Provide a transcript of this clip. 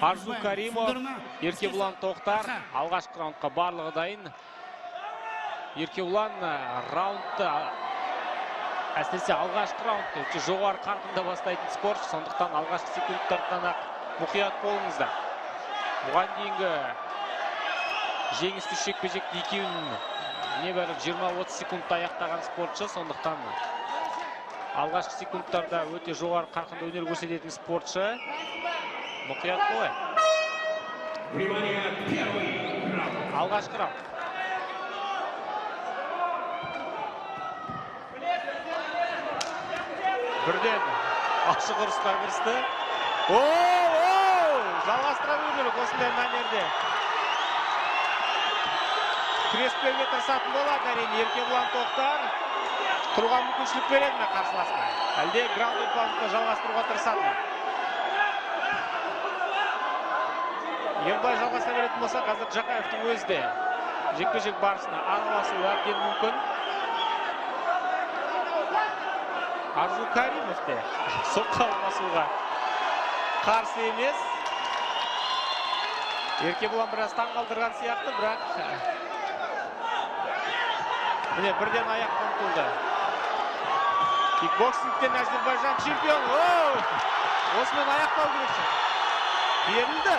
Арзу Каримов, Еркебулан Тоқтар, алғашқы раундқа барлығы дайын. Еркебулан раундты, әсіресе алғашқы раундты жоғары қарқында бастайтын спорт, сондықтан алғашқы секундтардан мұқият болыңыздар. Бұған дейінгі жеңісті жекпе-жекте екеуін небәрі 20-30 секундта аяқтаған спортшы, сондықтан алғашқы секундтарда өте жоғары қарқында өнер көрсететін спортшы. Мұқият болайық. Алғашқы раунд. Бірден ашық ұрысқа кірісті. Жалғастыра беру керек осындай мәнерде. Күреспеуге тырысатын болады, әрине Еркебулан Тоқтар. Тұруға мүмкіншілік береді ме қарсыласына? Әлде граунд паундты жалғастыруға тырысады ма? Егер жалғастыра беретін болса, қазір Жақаевтың өзі де жекпе-жек барысына араласуы әбден мүмкін. Арзу Каримов те соққа алмасуға қарсы емес. Еркебулан біраз таңғалдырған сияқты, бірақ міне бірден аяқ ұмтылды. Кикбоксингтен Әзербайжан чемпионы. Осымен аяқтау керек. Берілді.